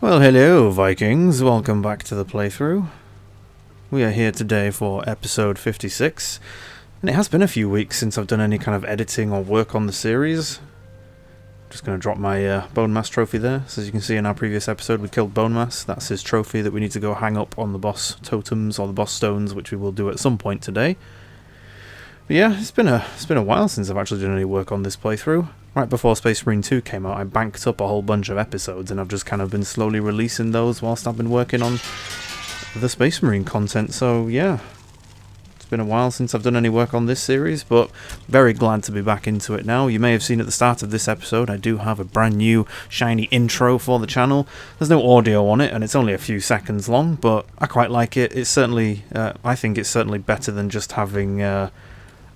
Well, hello Vikings, welcome back to the playthrough. We are here today for episode 56, and it has been a few weeks since I've done any kind of editing or work on the series. Just going to drop my Bone Mass trophy there. So as you can see in our previous episode we killed Bone Mass. That's his trophy that we need to go hang up on the boss totems or the boss stones, which we will do at some point today. But yeah, it's been a while since I've actually done any work on this playthrough. Right before Space Marine 2 came out, I banked up a whole bunch of episodes, and I've just kind of been slowly releasing those whilst I've been working on the Space Marine content. So yeah, it's been a while since I've done any work on this series, but very glad to be back into it now. You may have seen at the start of this episode, I do have a brand new shiny intro for the channel. There's no audio on it, and it's only a few seconds long, but I quite like it. It's certainly, I think it's certainly better than just having a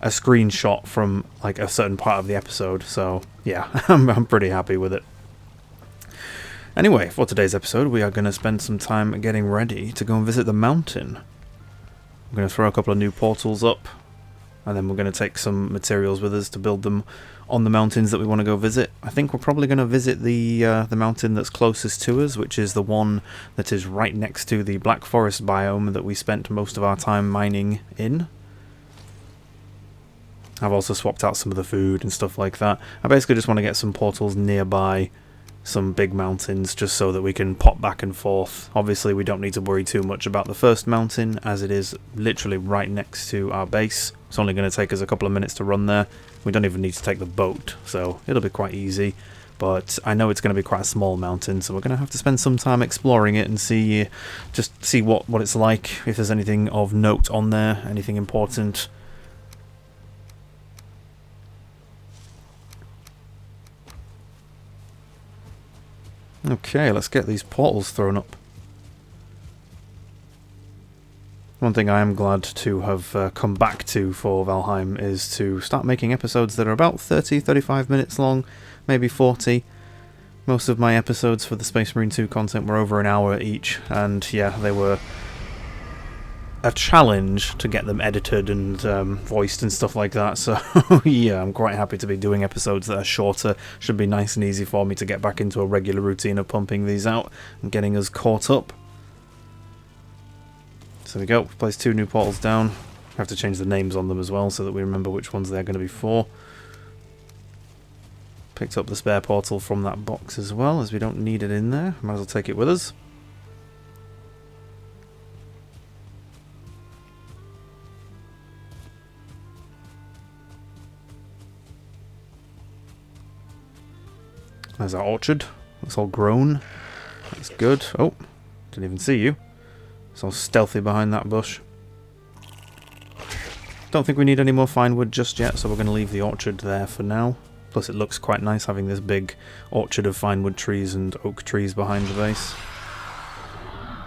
screenshot from like a certain part of the episode, so yeah, I'm pretty happy with it. Anyway, for today's episode we are going to spend some time getting ready to go and visit the mountain. I'm going to throw a couple of new portals up, and then we're going to take some materials with us to build them on the mountains that we want to go visit. I think we're probably going to visit the mountain that's closest to us, which is the one that is right next to the Black Forest biome that we spent most of our time mining in. I've also swapped out some of the food and stuff like that. I basically just want to get some portals nearby some big mountains just so that we can pop back and forth. Obviously we don't need to worry too much about the first mountain as it is literally right next to our base. It's only going to take us a couple of minutes to run there. We don't even need to take the boat, so it'll be quite easy. But I know it's going to be quite a small mountain, so we're going to have to spend some time exploring it and see what it's like, if there's anything of note on there, anything important. Okay, let's get these portals thrown up. One thing I am glad to have come back to for Valheim is to start making episodes that are about 30-35 minutes long, maybe 40. Most of my episodes for the Space Marine 2 content were over an hour each, and yeah, they were a challenge to get them edited and voiced and stuff like that, so yeah, I'm quite happy to be doing episodes that are shorter. Should be nice and easy for me to get back into a regular routine of pumping these out and getting us caught up. So there we go, we've placed 2 new portals down. I have to change the names on them as well so that we remember which ones they're going to be for. Picked up the spare portal from that box as well, as we don't need it in there. Might as well take it with us. There's our orchard. It's all grown. That's good. Oh, didn't even see you. It's all stealthy behind that bush. Don't think we need any more fine wood just yet, so we're going to leave the orchard there for now. Plus it looks quite nice having this big orchard of fine wood trees and oak trees behind the base.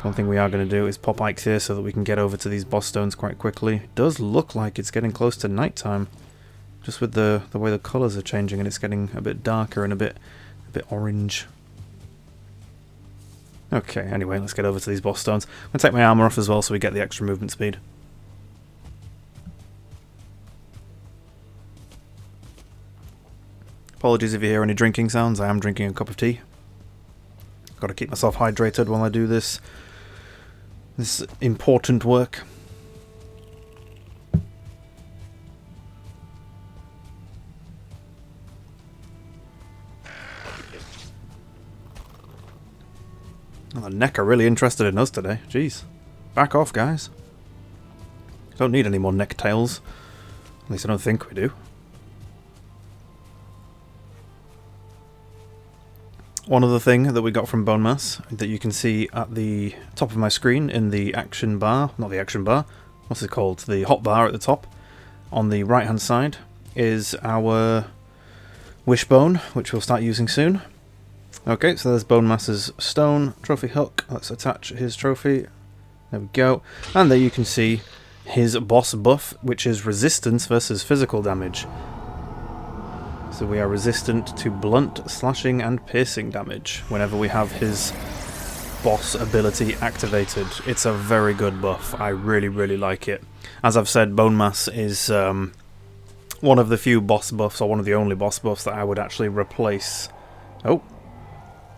One thing we are going to do is pop Ike here so that we can get over to these boss stones quite quickly. It does look like it's getting close to night time. Just with the way the colours are changing, and it's getting a bit darker and a bit orange. Okay, anyway, let's get over to these boss stones. I'm going to take my armour off as well so we get the extra movement speed. Apologies if you hear any drinking sounds, I am drinking a cup of tea. Got to keep myself hydrated while I do this important work. Oh, the neck are really interested in us today. Jeez. Back off, guys. Don't need any more neck tails. At least I don't think we do. One other thing that we got from Bone Mass that you can see at the top of my screen in the action bar, not the action bar, what's it called? The hot bar at the top on the right hand side is our wishbone, which we'll start using soon. Okay, so there's Bone Mass's stone trophy hook. Let's attach his trophy. There we go. And there you can see his boss buff, which is resistance versus physical damage. So we are resistant to blunt, slashing and piercing damage whenever we have his boss ability activated. It's a very good buff. I really, really like it. As I've said, Bone Mass is one of the few boss buffs, or one of the only boss buffs that I would actually replace.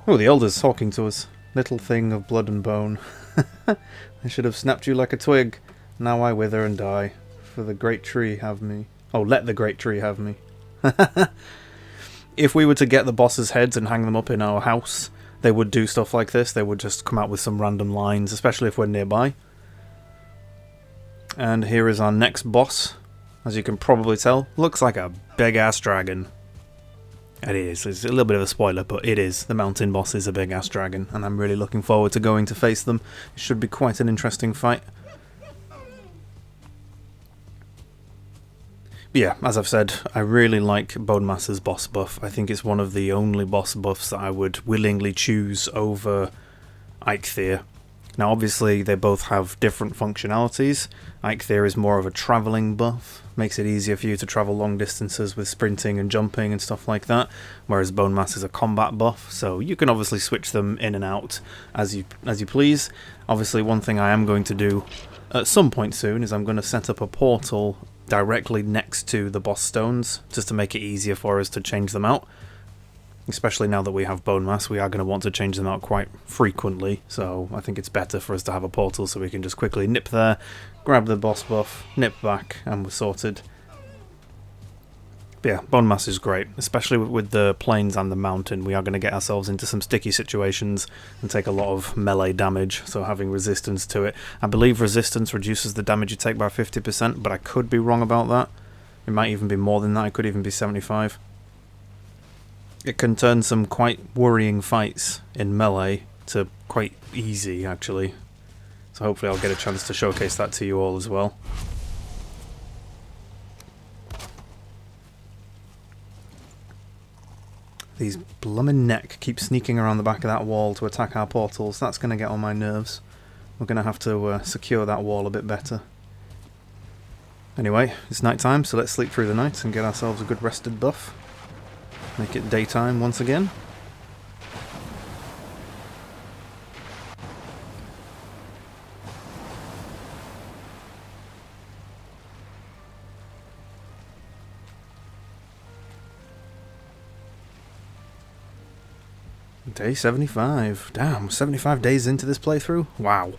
Oh, the Elder's talking to us. Little thing of blood and bone. I should have snapped you like a twig. Now I wither and die. For the great tree have me. Oh, let the great tree have me. If we were to get the bosses' heads and hang them up in our house, they would do stuff like this. They would just come out with some random lines, especially if we're nearby. And here is our next boss. As you can probably tell, looks like a big-ass dragon. It is. It's a little bit of a spoiler, but it is. The mountain boss is a big-ass dragon, and I'm really looking forward to going to face them. It should be quite an interesting fight. But yeah, as I've said, I really like Bonemaster's boss buff. I think it's one of the only boss buffs that I would willingly choose over Eikthyr. Now obviously they both have different functionalities. Eikthyr is more of a travelling buff, makes it easier for you to travel long distances with sprinting and jumping and stuff like that, whereas Bonemaster is a combat buff, so you can obviously switch them in and out as you please. Obviously one thing I am going to do at some point soon is I'm going to set up a portal directly next to the boss stones, just to make it easier for us to change them out. Especially now that we have Bone Mass, we are going to want to change them out quite frequently, so I think it's better for us to have a portal so we can just quickly nip there, grab the boss buff, nip back, and we're sorted. But yeah, Bone Mass is great, especially with the plains and the mountain. We are going to get ourselves into some sticky situations and take a lot of melee damage, so having resistance to it. I believe resistance reduces the damage you take by 50%, but I could be wrong about that. It might even be more than that, it could even be 75. It can turn some quite worrying fights in melee to quite easy, actually. So hopefully I'll get a chance to showcase that to you all as well. These bloomin' neck keep sneaking around the back of that wall to attack our portals. That's going to get on my nerves. We're going to have to secure that wall a bit better. Anyway, it's night time, so let's sleep through the night and get ourselves a good rested buff. Make it daytime once again. Day 75. Damn, 75 days into this playthrough? Wow.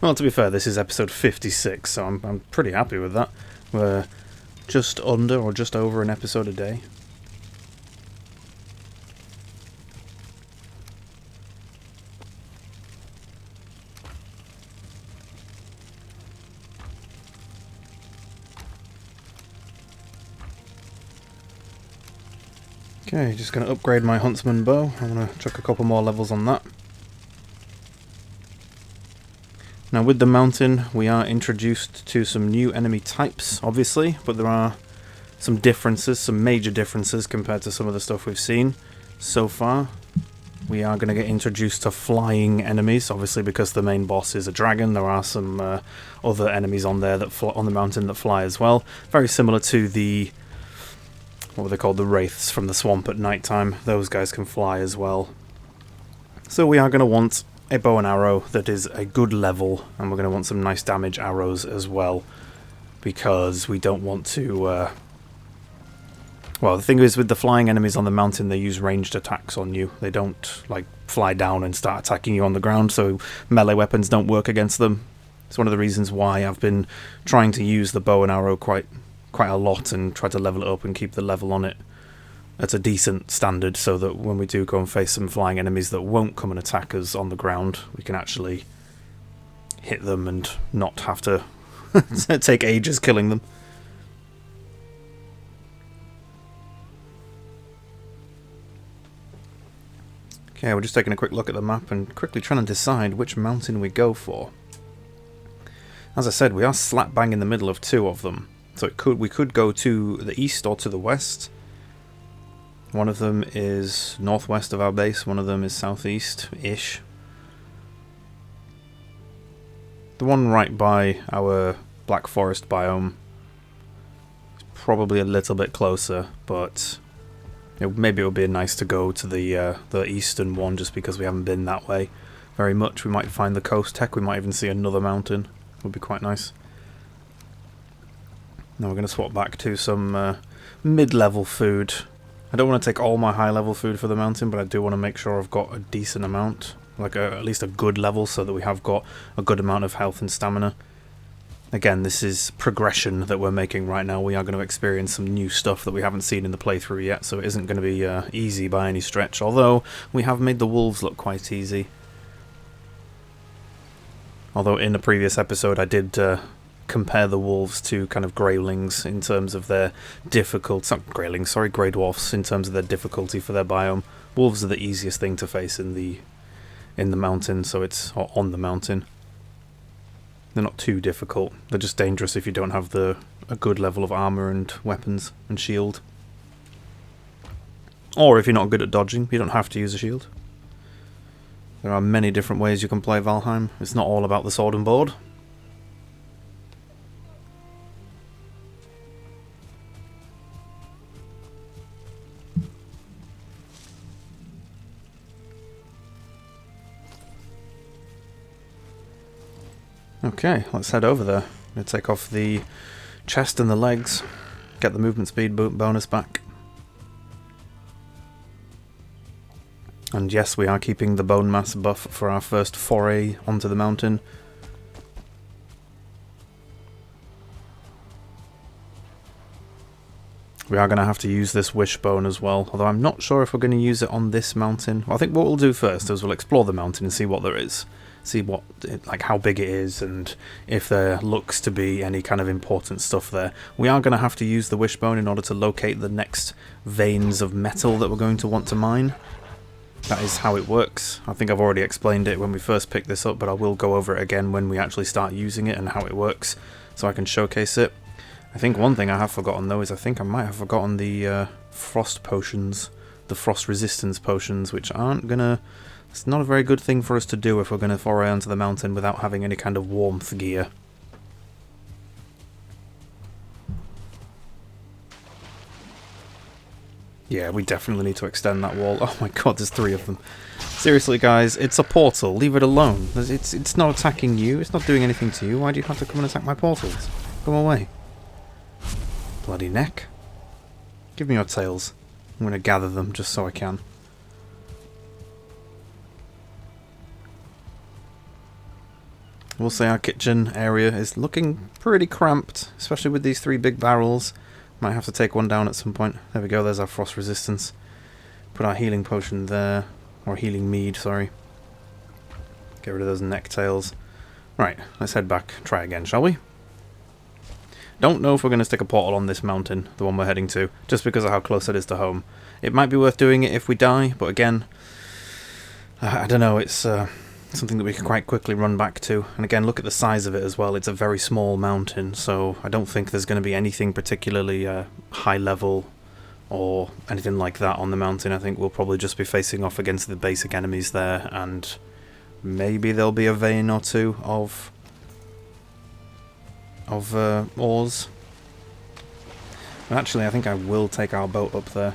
Well, to be fair, this is episode 56, so I'm pretty happy with that. We're just under or just over an episode a day. Okay, just going to upgrade my huntsman bow. I'm going to chuck a couple more levels on that. Now with the mountain, we are introduced to some new enemy types, obviously, but there are some differences, some major differences compared to some of the stuff we've seen so far. We are going to get introduced to flying enemies, obviously because the main boss is a dragon. There are some other enemies on there that on the mountain that fly as well. Very similar to the, what were they called, the wraiths from the swamp at night time. Those guys can fly as well. So we are going to want a bow and arrow that is a good level, and we're going to want some nice damage arrows as well, because we don't want to... Well, the thing is, with the flying enemies on the mountain, they use ranged attacks on you. They don't, like, fly down and start attacking you on the ground, so melee weapons don't work against them. It's one of the reasons why I've been trying to use the bow and arrow quite a lot and try to level it up and keep the level on it at a decent standard, so that when we do go and face some flying enemies that won't come and attack us on the ground, we can actually hit them and not have to take ages killing them. Okay, we're just taking a quick look at the map and quickly trying to decide which mountain we go for. As I said, we are slap bang in the middle of two of them, so we could go to the east or to the west. One of them is northwest of our base, one of them is southeast-ish. The one right by our Black Forest biome is probably a little bit closer, but maybe it would be nice to go to the eastern one, just because we haven't been that way very much. We might find the coast, heck, we might even see another mountain. Would be quite nice. Now we're going to swap back to some mid-level food. I don't want to take all my high-level food for the mountain, but I do want to make sure I've got a decent amount. like at least a good level, so that we have got a good amount of health and stamina. Again, this is progression that we're making right now. We are going to experience some new stuff that we haven't seen in the playthrough yet, so it isn't going to be easy by any stretch, although we have made the wolves look quite easy. Although in a previous episode I did compare the wolves to kind of greylings in terms of their difficulty. Not greylings, sorry, grey dwarfs in terms of their difficulty for their biome. Wolves are the easiest thing to face in the mountain, so it's or on the mountain. They're not too difficult. They're just dangerous if you don't have a good level of armor and weapons and shield. Or if you're not good at dodging, you don't have to use a shield. There are many different ways you can play Valheim. It's not all about the sword and board. Okay, let's head over there. I'm going to take off the chest and the legs, get the movement speed bonus back. And yes, we are keeping the bone mass buff for our first foray onto the mountain. We are going to have to use this wishbone as well, although I'm not sure if we're going to use it on this mountain. Well, I think what we'll do first is we'll explore the mountain and see what there is. See what, like how big it is and if there looks to be any kind of important stuff there. We are going to have to use the wishbone in order to locate the next veins of metal that we're going to want to mine. That is how it works. I think I've already explained it when we first picked this up, but I will go over it again when we actually start using it and how it works, so I can showcase it. I think one thing I have forgotten though is I think I might have forgotten the frost potions, the frost resistance potions, which aren't gonna... It's not a very good thing for us to do if we're going to foray onto the mountain without having any kind of warmth gear. Yeah, we definitely need to extend that wall. Oh my god, there's 3 of them. Seriously guys, it's a portal. Leave it alone. It's not attacking you. It's not doing anything to you. Why do you have to come and attack my portals? Come away. Bloody neck. Give me your tails. I'm going to gather them just so I can. We'll say our kitchen area is looking pretty cramped, especially with these 3 big barrels. Might have to take one down at some point. There we go, there's our frost resistance. Put our healing potion there, or healing mead, sorry. Get rid of those neck tails. Right, let's head back, try again, shall we? Don't know if we're going to stick a portal on this mountain, the one we're heading to, just because of how close it is to home. It might be worth doing it if we die, but again, I don't know, it's... something that we can quite quickly run back to. And again, look at the size of it as well. It's a very small mountain, so I don't think there's going to be anything particularly high level or anything like that on the mountain. I think we'll probably just be facing off against the basic enemies there, and maybe there'll be a vein or 2 of ores. But actually, I think I will take our boat up there,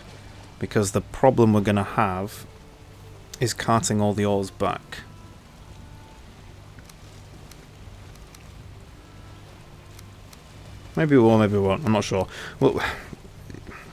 because the problem we're going to have is carting all the ores back. Maybe we will, maybe we won't, I'm not sure. Well,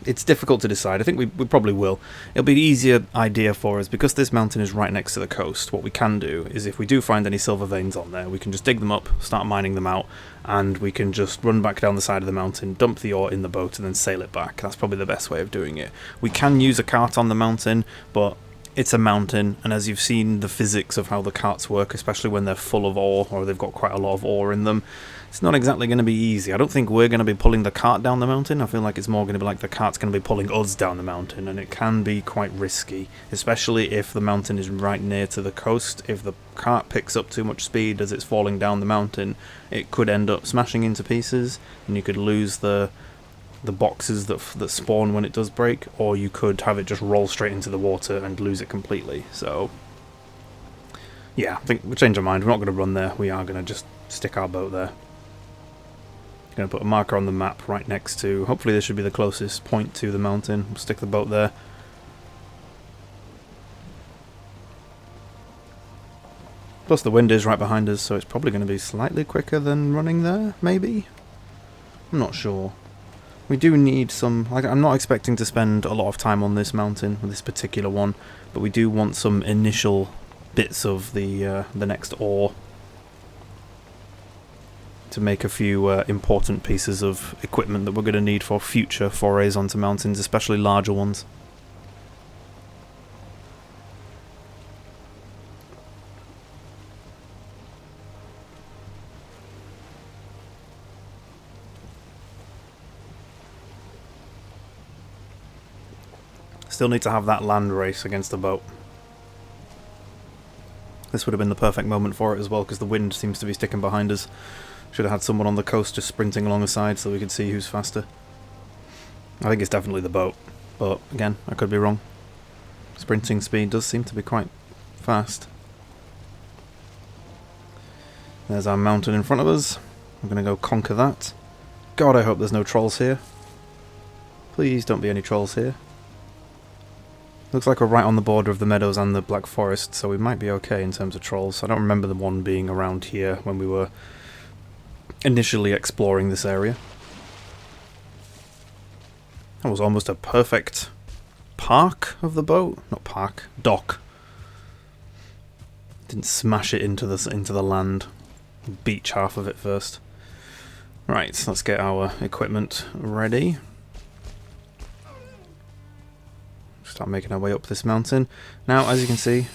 it's difficult to decide. I think we probably will. It'll be the easier idea for us, because this mountain is right next to the coast. What we can do is, if we do find any silver veins on there, we can just dig them up, start mining them out, and we can just run back down the side of the mountain, dump the ore in the boat, and then sail it back. That's probably the best way of doing it. We can use a cart on the mountain, but it's a mountain, and as you've seen the physics of how the carts work, especially when they're full of ore, or they've got quite a lot of ore in them, it's not exactly going to be easy. I don't think we're going to be pulling the cart down the mountain. I feel like it's more going to be like the cart's going to be pulling us down the mountain, and it can be quite risky, especially if the mountain is right near to the coast. If the cart picks up too much speed as it's falling down the mountain, it could end up smashing into pieces, and you could lose the boxes that spawn when it does break, or you could have it just roll straight into the water and lose it completely. So yeah, I think we'll change our mind. We're not going to run there. We are going to just stick our boat there. Going to put a marker on the map right next to, hopefully this should be the closest point to the mountain. We'll stick the boat there. Plus the wind is right behind us, so it's probably going to be slightly quicker than running there, maybe? I'm not sure. We do need some... I'm not expecting to spend a lot of time on this mountain, with this particular one, but we do want some initial bits of the next ore to make a few important pieces of equipment that we're going to need for future forays onto mountains, especially larger ones. Still need to have that land race against the boat. This would have been the perfect moment for it as well, because the wind seems to be sticking behind us. Should have had someone on the coast just sprinting along the side so we could see who's faster. I think it's definitely the boat, but again, I could be wrong. Sprinting speed does seem to be quite fast. There's our mountain in front of us. I'm going to go conquer that. God, I hope there's no trolls here. Please don't be any trolls here. Looks like we're right on the border of the meadows and the Black Forest, so we might be okay in terms of trolls. I don't remember the one being around here when we were initially exploring this area. That was almost a perfect park of the boat. Not park, dock. Didn't smash it into the land. Beach half of it first. Right, let's get our equipment ready. Start making our way up this mountain. Now, as you can see,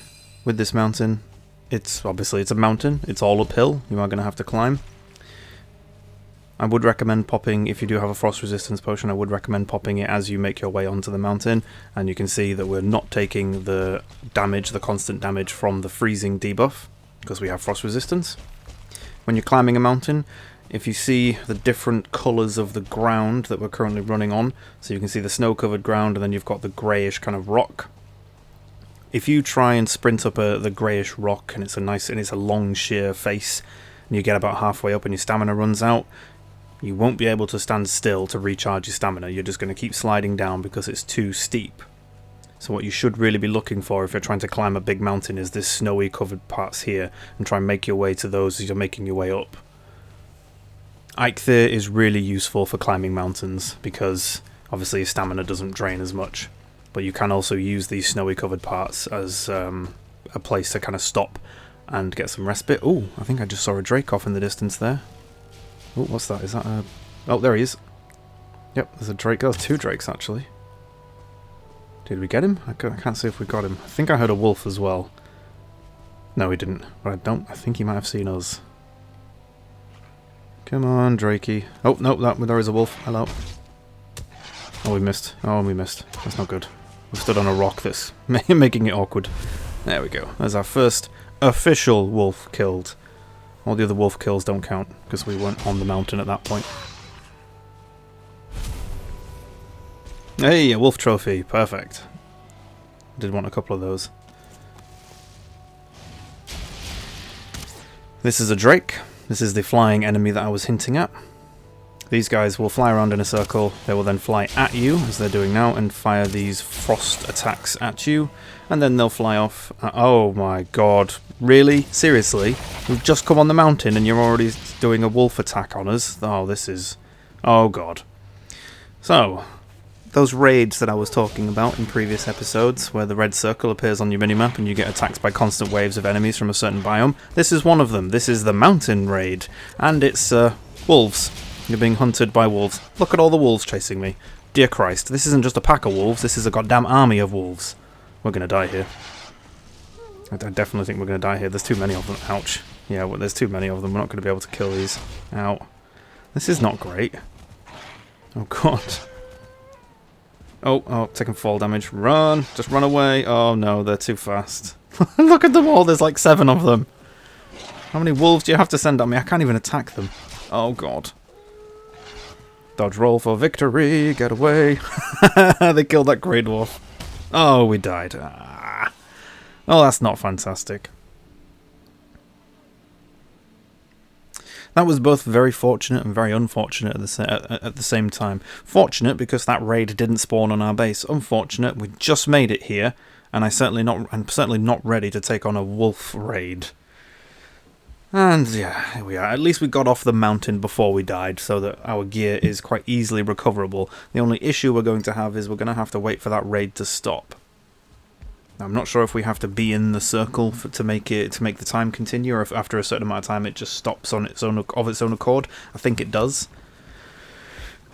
with this mountain, it's a mountain. It's all uphill. You are going to have to climb. I would recommend popping, if you do have a frost resistance potion, I would recommend popping it as you make your way onto the mountain. And you can see that we're not taking the damage, the constant damage from the freezing debuff, because we have frost resistance. When you're climbing a mountain, if you see the different colours of the ground that we're currently running on, so you can see the snow-covered ground and then you've got the greyish kind of rock. If you try and sprint up the greyish rock and it's a long sheer face, and you get about halfway up and your stamina runs out, you won't be able to stand still to recharge your stamina. You're just going to keep sliding down because it's too steep. So what you should really be looking for if you're trying to climb a big mountain is this snowy covered parts here, and try and make your way to those as you're making your way up. Eikthyr is really useful for climbing mountains because obviously your stamina doesn't drain as much, but you can also use these snowy covered parts as a place to kind of stop and get some respite. Oh, I think I just saw a drake off in the distance there. Oh, what's that? Is that a... Oh, there he is. Yep, there's a drake. There's two drakes, actually. Did we get him? I can't see if we got him. I think I heard a wolf as well. No, he didn't. But I think he might have seen us. Come on, drakey. Oh, no, there is a wolf. Hello. Oh, we missed. Oh, we missed. That's not good. We stood on a rock that's making it awkward. There we go. There's our first official wolf killed. All the other wolf kills don't count, because we weren't on the mountain at that point. Hey, a wolf trophy. Perfect. Did want a couple of those. This is a drake. This is the flying enemy that I was hinting at. These guys will fly around in a circle. They will then fly at you, as they're doing now, and fire these frost attacks at you. And then they'll fly off. Oh my god. Really? Seriously? We've just come on the mountain and you're already doing a wolf attack on us? Oh, this is... Oh god. So, those raids that I was talking about in previous episodes, where the red circle appears on your minimap and you get attacked by constant waves of enemies from a certain biome, this is one of them. This is the mountain raid. And it's wolves. You're being hunted by wolves. Look at all the wolves chasing me. Dear Christ, this isn't just a pack of wolves, this is a goddamn army of wolves. We're going to die here. I definitely think we're going to die here. There's too many of them. Ouch. Yeah, well, there's too many of them. We're not going to be able to kill these. Ow. This is not great. Oh, God. Oh, taking fall damage. Run! Just run away. Oh, no, they're too fast. Look at them all. There's like 7 of them. How many wolves do you have to send at me? I can't even attack them. Oh, God. Dodge roll for victory. Get away. They killed that grey dwarf. Oh, we died. Ah. Oh, that's not fantastic. That was both very fortunate and very unfortunate at the same time. Fortunate because that raid didn't spawn on our base. Unfortunate, we just made it here, and I'm certainly not ready to take on a wolf raid. And yeah, here we are. At least we got off the mountain before we died, so that our gear is quite easily recoverable. The only issue we're going to have is we're going to have to wait for that raid to stop. I'm not sure if we have to be in the circle to make the time continue, or if after a certain amount of time it just stops on its own accord. I think it does.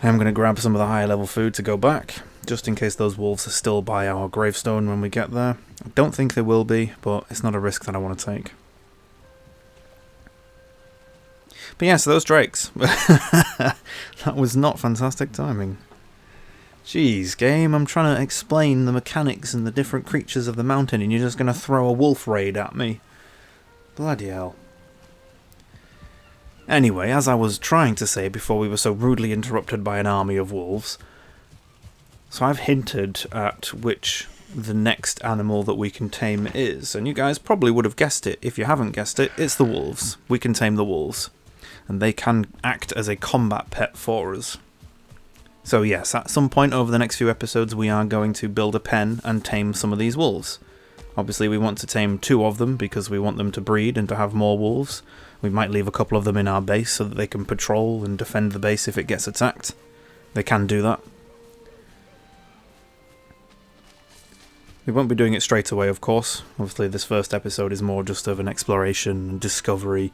I'm going to grab some of the higher level food to go back, just in case those wolves are still by our gravestone when we get there. I don't think they will be, but it's not a risk that I want to take. But yeah, so those drakes. That was not fantastic timing. Jeez, game, I'm trying to explain the mechanics and the different creatures of the mountain, and you're just going to throw a wolf raid at me. Bloody hell. Anyway, as I was trying to say before we were so rudely interrupted by an army of wolves, so I've hinted at which the next animal that we can tame is, and you guys probably would have guessed it. If you haven't guessed it, it's the wolves. We can tame the wolves, and they can act as a combat pet for us. So yes, at some point over the next few episodes we are going to build a pen and tame some of these wolves. Obviously we want to tame 2 of them because we want them to breed and to have more wolves. We might leave a couple of them in our base so that they can patrol and defend the base if it gets attacked. They can do that. We won't be doing it straight away, of course. Obviously this first episode is more just of an exploration and discovery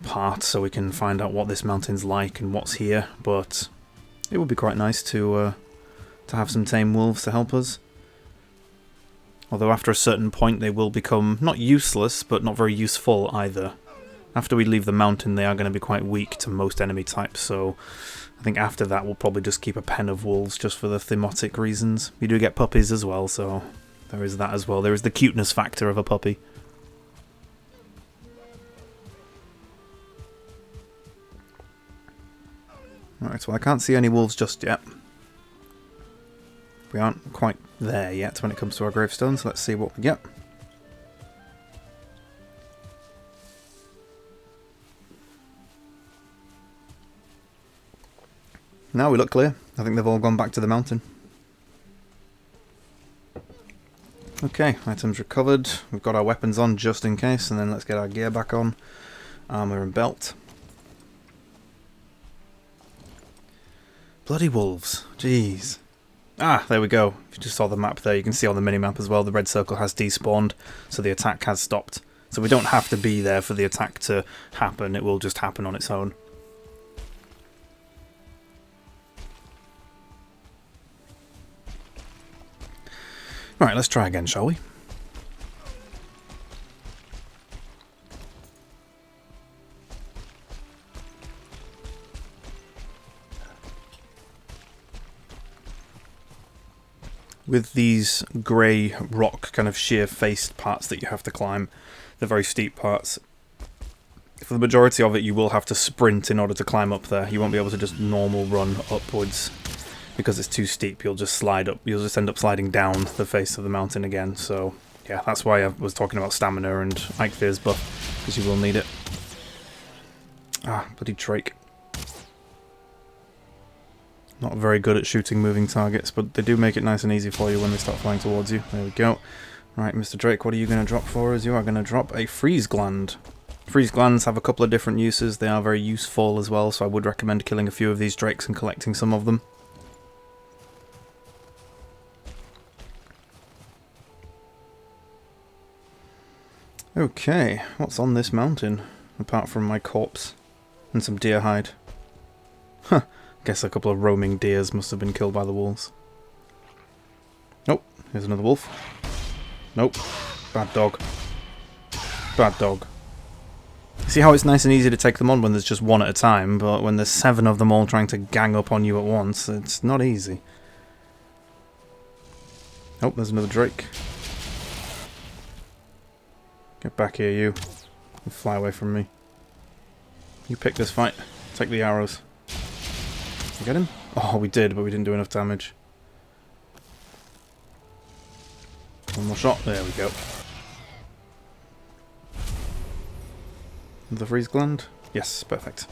part, so we can find out what this mountain's like and what's here, but it would be quite nice to have some tame wolves to help us. Although after a certain point they will become not useless, but not very useful either. After we leave the mountain they are going to be quite weak to most enemy types, so I think after that we'll probably just keep a pen of wolves just for the thematic reasons. You do get puppies as well, so there is that as well. There is the cuteness factor of a puppy. Right, well I can't see any wolves just yet. We aren't quite there yet when it comes to our gravestone, so let's see what we get. Now we look clear. I think they've all gone back to the mountain. Okay, items recovered. We've got our weapons on just in case, and then let's get our gear back on. Armour and belt. Bloody wolves. Jeez. Ah, there we go. If you just saw the map there, you can see on the minimap as well, the red circle has despawned, so the attack has stopped. So we don't have to be there for the attack to happen, it will just happen on its own. Right, let's try again, shall we? With these grey rock kind of sheer-faced parts that you have to climb, the very steep parts, for the majority of it you will have to sprint in order to climb up there. You won't be able to just normal run upwards because it's too steep. You'll just slide up. You'll just end up sliding down the face of the mountain again. So yeah, that's why I was talking about stamina and Eichvir's buff, because you will need it. Ah, bloody Drake. Not very good at shooting moving targets, but they do make it nice and easy for you when they start flying towards you. There we go. Right, Mr. Drake, what are you going to drop for us? You are going to drop a freeze gland. Freeze glands have a couple of different uses. They are very useful as well, so I would recommend killing a few of these drakes and collecting some of them. Okay, what's on this mountain, apart from my corpse and some deer hide? Huh. Guess a couple of roaming deers must have been killed by the wolves. Oh, here's another wolf. Nope. Bad dog. Bad dog. See how it's nice and easy to take them on when there's just one at a time, but when there's 7 of them all trying to gang up on you at once, it's not easy. Oh, there's another drake. Get back here, you. You fly away from me. You pick this fight. Take the arrows. Get him? Oh, we did, but we didn't do enough damage. One more shot. There we go. The freeze gland? Yes, perfect.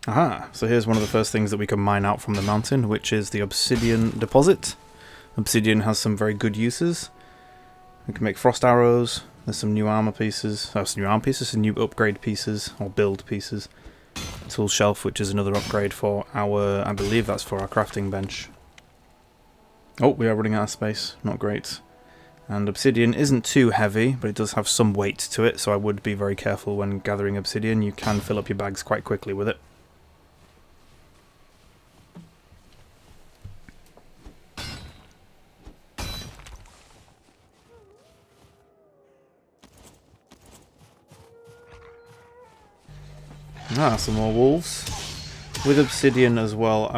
Aha! So here's one of the first things that we can mine out from the mountain, which is the obsidian deposit. Obsidian has some very good uses. We can make frost arrows. There's some new armor pieces. Oh, some new armor pieces, some new upgrade pieces, or build pieces. Tool shelf, which is another upgrade for our, I believe that's for our crafting bench. Oh, we are running out of space. Not great. And obsidian isn't too heavy, but it does have some weight to it, so I would be very careful when gathering obsidian. You can fill up your bags quite quickly with it. Ah, some more wolves. With obsidian as well,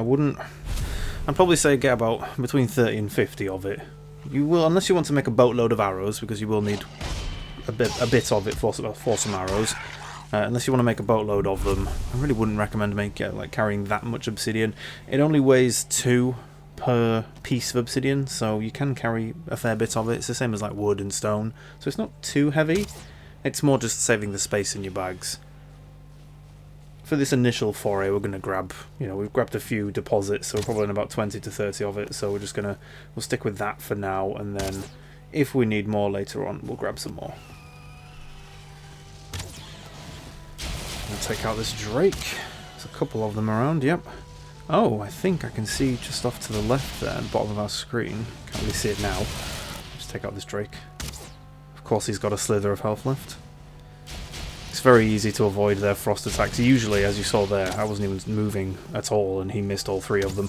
I'd probably say get about between 30 and 50 of it. You will, unless you want to make a boatload of arrows, because you will need a bit of it for some arrows. Unless you want to make a boatload of them, I really wouldn't recommend carrying that much obsidian. It only weighs 2 per piece of obsidian, so you can carry a fair bit of it. It's the same as like wood and stone, so it's not too heavy. It's more just saving the space in your bags. For this initial foray, we're going to grab, we've grabbed a few deposits, so we're probably in about 20 to 30 of it, so we'll stick with that for now, and then if we need more later on, we'll grab some more. We'll take out this drake. There's a couple of them around, yep. Oh, I think I can see just off to the left there, at the bottom of our screen. Can't really see it now. Just take out this drake. Of course, he's got a slither of health left. It's very easy to avoid their frost attacks. Usually, as you saw there, I wasn't even moving at all, and he missed all 3 of them.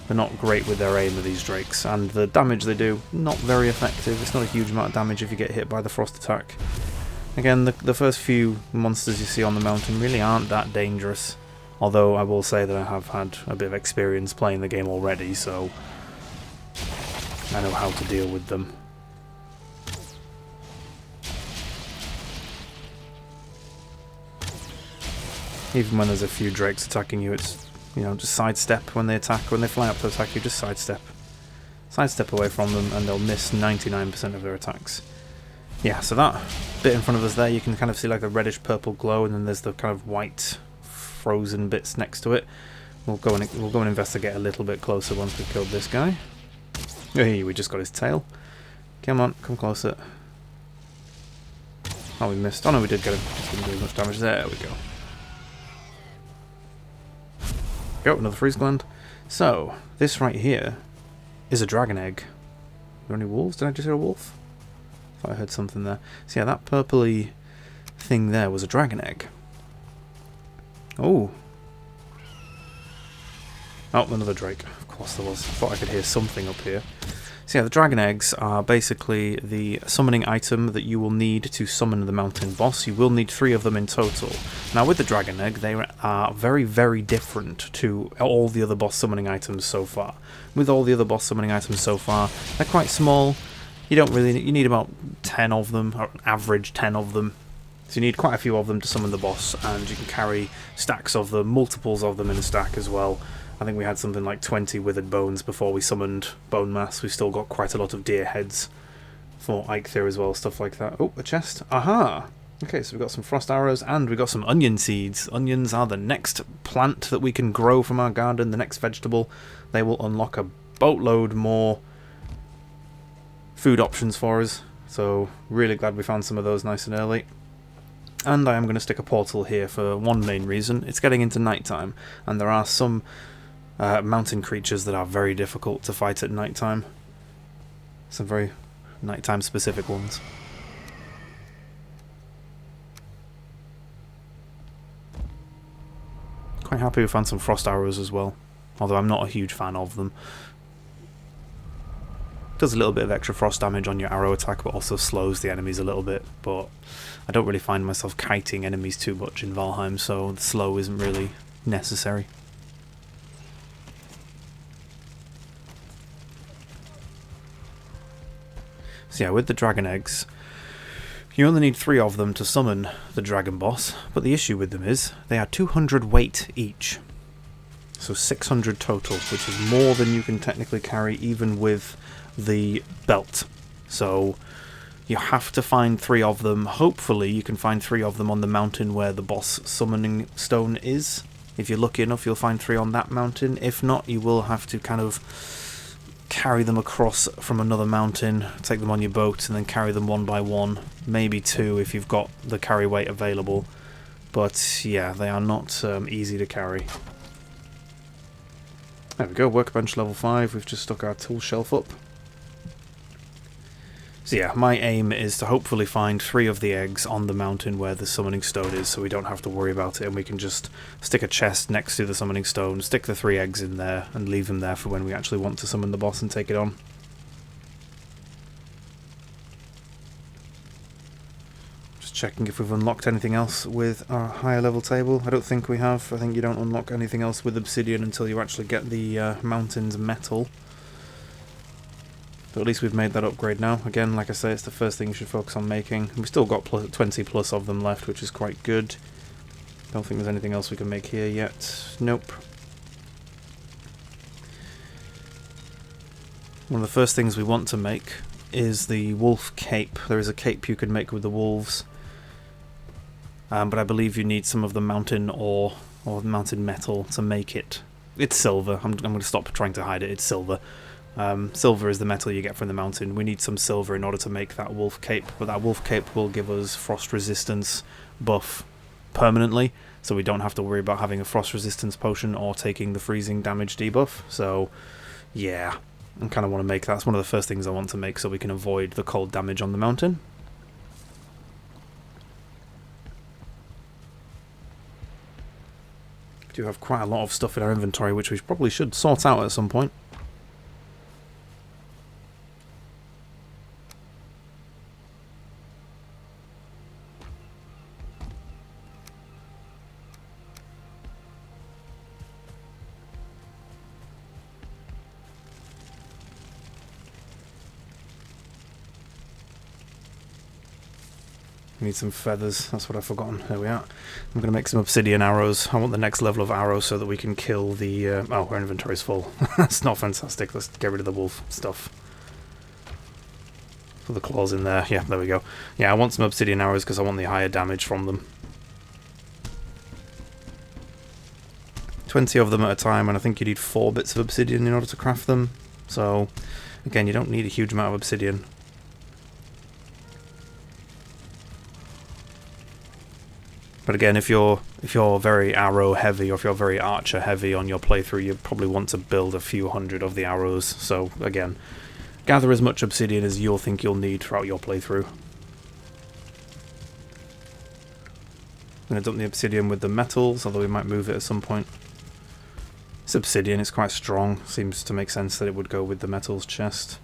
They're not great with their aim of these drakes, and the damage they do, not very effective. It's not a huge amount of damage if you get hit by the frost attack. Again, the first few monsters you see on the mountain really aren't that dangerous, although I will say that I have had a bit of experience playing the game already, so I know how to deal with them. Even when there's a few drakes attacking you, it's, just sidestep when they attack. When they fly up to attack you, just sidestep. Sidestep away from them and they'll miss 99% of their attacks. Yeah, so that bit in front of us there, you can kind of see like a reddish-purple glow, and then there's the kind of white frozen bits next to it. We'll go and investigate a little bit closer once we've killed this guy. Hey, we just got his tail. Come on, come closer. Oh, we missed. Oh no, we did get him. Just didn't do as much damage. There we go. Go, another freeze gland. So, this right here is a dragon egg. Are there any wolves? Did I just hear a wolf? I thought I heard something there. So yeah, that purpley thing there was a dragon egg. Oh. Oh, another drake. Of course there was. I thought I could hear something up here. So yeah, the dragon eggs are basically the summoning item that you will need to summon the mountain boss. You will need 3 of them in total. Now with the dragon egg, they are very, very different to all the other boss summoning items so far. With all the other boss summoning items so far, they're quite small. You need about 10 of them, or an average 10 of them. So you need quite a few of them to summon the boss, and you can carry stacks of them, multiples of them in a stack as well. I think we had something like 20 withered bones before we summoned Bone Mass. We've still got quite a lot of deer heads for Eikthyr as well, stuff like that. Oh, a chest. Aha! Okay, so we've got some frost arrows and we've got some onion seeds. Onions are the next plant that we can grow from our garden, the next vegetable. They will unlock a boatload more food options for us. So, really glad we found some of those nice and early. And I am going to stick a portal here for one main reason. It's getting into nighttime, and there are some mountain creatures that are very difficult to fight at nighttime. Some very nighttime specific ones. Quite happy we found some frost arrows as well, although I'm not a huge fan of them. Does a little bit of extra frost damage on your arrow attack, but also slows the enemies a little bit. But I don't really find myself kiting enemies too much in Valheim, so the slow isn't really necessary. So yeah, with the dragon eggs, you only need 3 of them to summon the dragon boss, but the issue with them is they are 200 weight each. So 600 total, which is more than you can technically carry even with the belt. So you have to find 3 of them. Hopefully you can find 3 of them on the mountain where the boss summoning stone is. If you're lucky enough, you'll find 3 on that mountain. If not, you will have to kind of carry them across from another mountain, take them on your boat, and then carry them one by one. Maybe 2 if you've got the carry weight available. But yeah, they are not easy to carry. There we go, workbench level 5, we've just stuck our tool shelf up. So yeah, my aim is to hopefully find 3 of the eggs on the mountain where the summoning stone is, so we don't have to worry about it, and we can just stick a chest next to the summoning stone, stick the 3 eggs in there, and leave them there for when we actually want to summon the boss and take it on. Just checking if we've unlocked anything else with our higher level table. I don't think we have. I think you don't unlock anything else with obsidian until you actually get the mountain's metal. But at least we've made that upgrade now. Again, like I say, it's the first thing you should focus on making. We've still got 20 plus of them left, which is quite good. Don't think there's anything else we can make here yet. Nope. One of the first things we want to make is the wolf cape. There is a cape you can make with the wolves. But I believe you need some of the mountain ore or mountain metal to make it. It's silver. I'm going to stop trying to hide it. It's silver. Silver is the metal you get from the mountain. We need some silver in order to make that wolf cape, but that wolf cape will give us frost resistance buff permanently, so we don't have to worry about having a frost resistance potion or taking the freezing damage debuff. So yeah, I kind of want to make that. That's one of the first things I want to make so we can avoid the cold damage on the mountain. We do have quite a lot of stuff in our inventory which we probably should sort out at some point. We need some feathers, that's what I've forgotten. There we are. I'm going to make some obsidian arrows. I want the next level of arrows so that we can kill the... oh, our inventory's full. That's not fantastic. Let's get rid of the wolf stuff. Put the claws in there. Yeah, there we go. Yeah, I want some obsidian arrows because I want the higher damage from them. 20 of them at a time, and I think you need 4 bits of obsidian in order to craft them. So, again, you don't need a huge amount of obsidian. But again, if you're very arrow heavy or if you're very archer heavy on your playthrough, you probably want to build a few hundred of the arrows. So again, gather as much obsidian as you'll think you'll need throughout your playthrough. I'm going to dump the obsidian with the metals, although we might move it at some point. It's obsidian, it's quite strong. Seems to make sense that it would go with the metals chest.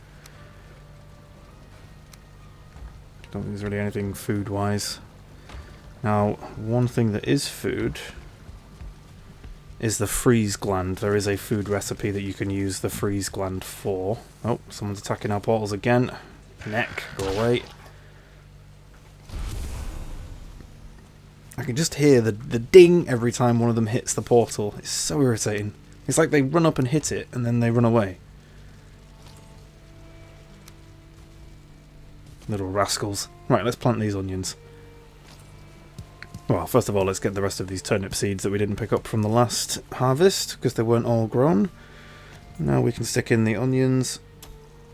Don't think there's really anything food-wise. Now, one thing that is food is the freeze gland. There is a food recipe that you can use the freeze gland for. Oh, someone's attacking our portals again. Neck, go away. I can just hear the ding every time one of them hits the portal. It's so irritating. It's like they run up and hit it, and then they run away. Little rascals. Right, let's plant these onions. Well, first of all, let's get the rest of these turnip seeds that we didn't pick up from the last harvest, because they weren't all grown. Now we can stick in the onions.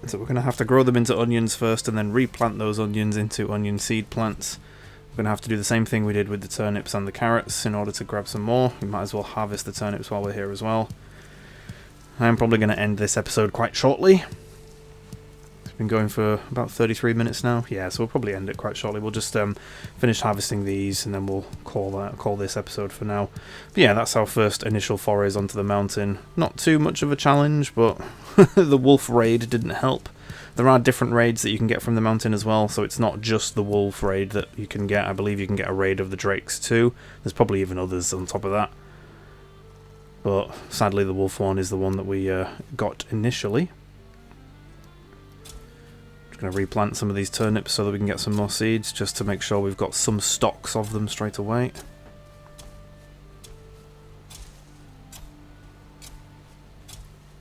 So we're going to have to grow them into onions first, and then replant those onions into onion seed plants. We're going to have to do the same thing we did with the turnips and the carrots in order to grab some more. We might as well harvest the turnips while we're here as well. I'm probably going to end this episode quite shortly. It's been going for about 33 minutes now. Yeah, so we'll probably end it quite shortly. We'll just finish harvesting these, and then we'll call this episode for now. But yeah, that's our first initial forays onto the mountain. Not too much of a challenge, but the wolf raid didn't help. There are different raids that you can get from the mountain as well, so it's not just the wolf raid that you can get. I believe you can get a raid of the drakes too. There's probably even others on top of that. But sadly the wolf one is the one that we got initially. Just going to replant some of these turnips so that we can get some more seeds, just to make sure we've got some stocks of them straight away.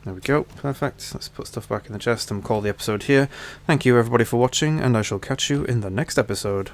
There we go, perfect. Let's put stuff back in the chest and call the episode here. Thank you everybody for watching, and I shall catch you in the next episode.